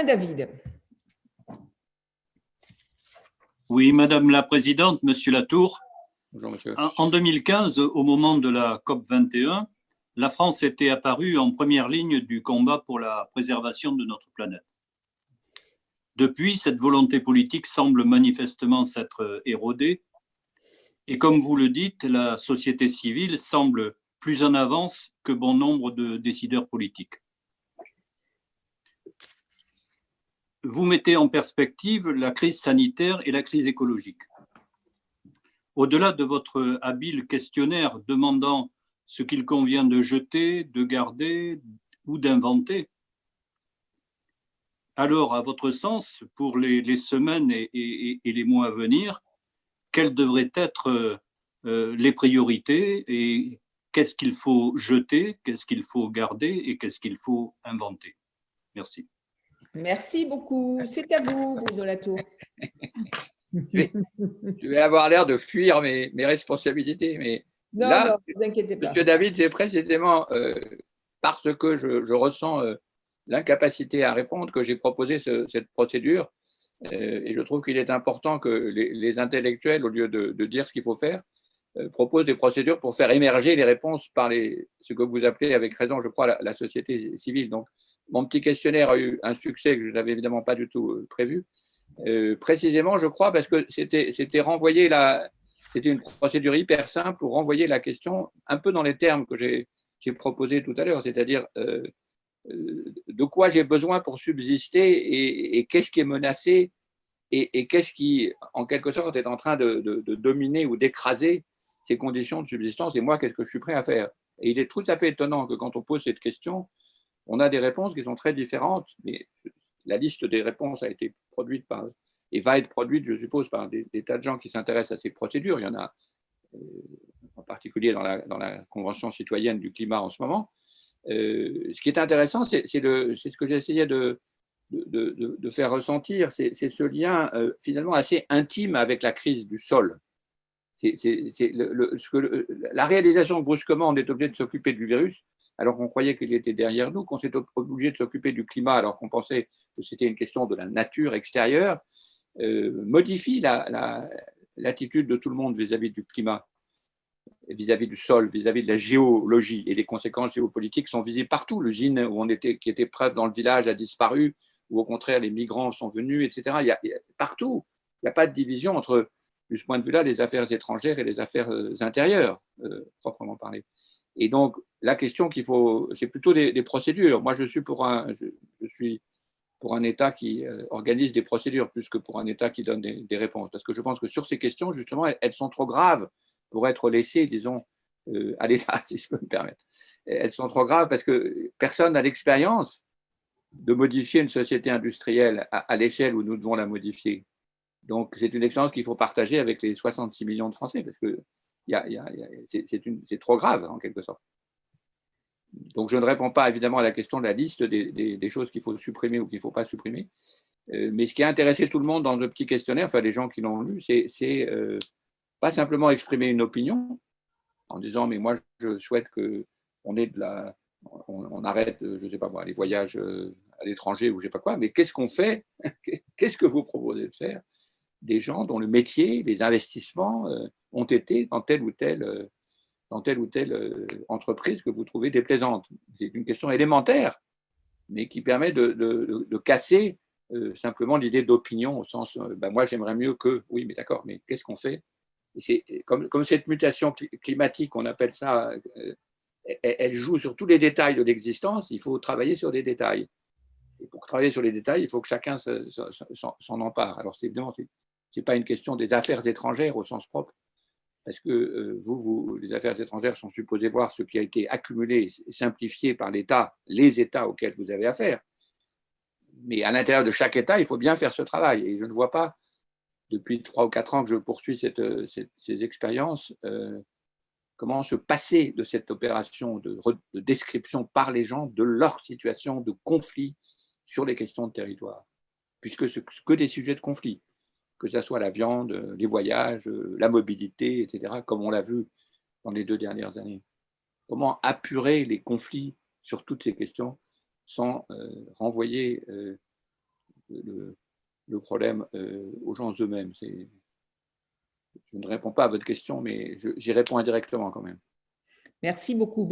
David. Oui, Madame la Présidente, Monsieur Latour. Bonjour, monsieur. En 2015, au moment de la COP 21, la France était apparue en première ligne du combat pour la préservation de notre planète. Depuis, cette volonté politique semble manifestement s'être érodée. Et comme vous le dites, la société civile semble plus en avance que bon nombre de décideurs politiques. Vous mettez en perspective la crise sanitaire et la crise écologique. Au-delà de votre habile questionnaire demandant ce qu'il convient de jeter, de garder ou d'inventer, alors, à votre sens, pour les semaines et les mois à venir, quelles devraient être les priorités et qu'est-ce qu'il faut jeter, qu'est-ce qu'il faut garder et qu'est-ce qu'il faut inventer? Merci. Merci beaucoup. C'est à vous, Bruno Latour. Je vais avoir l'air de fuir mes responsabilités, mais non, là, non, ne vous inquiétez pas. Monsieur David, c'est précisément parce que je ressens l'incapacité à répondre que j'ai proposé cette procédure. Et je trouve qu'il est important que les intellectuels, au lieu de dire ce qu'il faut faire, proposent des procédures pour faire émerger les réponses par ce que vous appelez avec raison, je crois, la société civile. Donc, mon petit questionnaire a eu un succès que je n'avais évidemment pas du tout prévu. Précisément, je crois, parce que c'était renvoyer c'était une procédure hyper simple pour renvoyer la question un peu dans les termes que j'ai proposés tout à l'heure, c'est-à-dire de quoi j'ai besoin pour subsister et qu'est-ce qui est menacé et qu'est-ce qui, en quelque sorte, est en train de dominer ou d'écraser ces conditions de subsistance et moi, qu'est-ce que je suis prêt à faire. Et il est tout à fait étonnant que quand on pose cette question, on a des réponses qui sont très différentes, mais la liste des réponses a été produite et va être produite, je suppose, par des tas de gens qui s'intéressent à ces procédures. Il y en a en particulier dans la Convention citoyenne du climat en ce moment. Ce qui est intéressant, c'est ce que j'ai essayé de faire ressentir, c'est ce lien finalement assez intime avec la crise du sol. La réalisation que brusquement on est obligé de s'occuper du virus, alors qu'on croyait qu'il était derrière nous, qu'on s'est obligé de s'occuper du climat alors qu'on pensait que c'était une question de la nature extérieure, modifie l'attitude de tout le monde vis-à-vis du climat, vis-à-vis du sol, vis-à-vis de la géologie. Et les conséquences géopolitiques sont visibles partout. L'usine qui était prête dans le village a disparu, ou au contraire, les migrants sont venus, etc. Partout, il n'y a pas de division entre, de ce point de vue-là, les affaires étrangères et les affaires intérieures, proprement parlé. Et donc, la question qu'il faut, c'est plutôt des procédures. Moi, je suis pour un État qui organise des procédures plus que pour un État qui donne des réponses. Parce que je pense que sur ces questions, justement, elles sont trop graves pour être laissées, disons, à l'État, si je peux me permettre. Elles sont trop graves parce que personne n'a l'expérience de modifier une société industrielle à l'échelle où nous devons la modifier. Donc, c'est une expérience qu'il faut partager avec les 66 millions de Français parce que c'est trop grave, en quelque sorte. Donc, je ne réponds pas évidemment à la question de la liste des choses qu'il faut supprimer ou qu'il ne faut pas supprimer. Mais ce qui a intéressé tout le monde dans le petit questionnaire, enfin les gens qui l'ont lu, c'est pas simplement exprimer une opinion en disant mais moi je souhaite qu'on on arrête, je ne sais pas moi, les voyages à l'étranger ou je ne sais pas quoi, mais qu'est-ce qu'on fait? Qu'est-ce que vous proposez de faire? Des gens dont le métier, les investissements ont été dans telle ou telle entreprise que vous trouvez déplaisante. C'est une question élémentaire, mais qui permet de casser simplement l'idée d'opinion au sens ben moi j'aimerais mieux que, oui mais d'accord, mais qu'est-ce qu'on fait? Comme cette mutation climatique, on appelle ça, elle joue sur tous les détails de l'existence, il faut travailler sur des détails. Et pour travailler sur les détails, il faut que chacun s'en empare. Alors évidemment, ce n'est pas une question des affaires étrangères au sens propre, parce que les affaires étrangères sont supposées voir ce qui a été accumulé et simplifié par l'État, les États auxquels vous avez affaire. Mais à l'intérieur de chaque État, il faut bien faire ce travail. Et je ne vois pas, depuis 3 ou 4 ans que je poursuis ces expériences, comment se passer de cette opération de description par les gens de leur situation de conflit sur les questions de territoire, puisque ce que des sujets de conflit, que ce soit la viande, les voyages, la mobilité, etc., comme on l'a vu dans les 2 dernières années. Comment apurer les conflits sur toutes ces questions sans renvoyer le problème aux gens eux-mêmes. Je ne réponds pas à votre question, mais j'y réponds indirectement quand même. Merci beaucoup.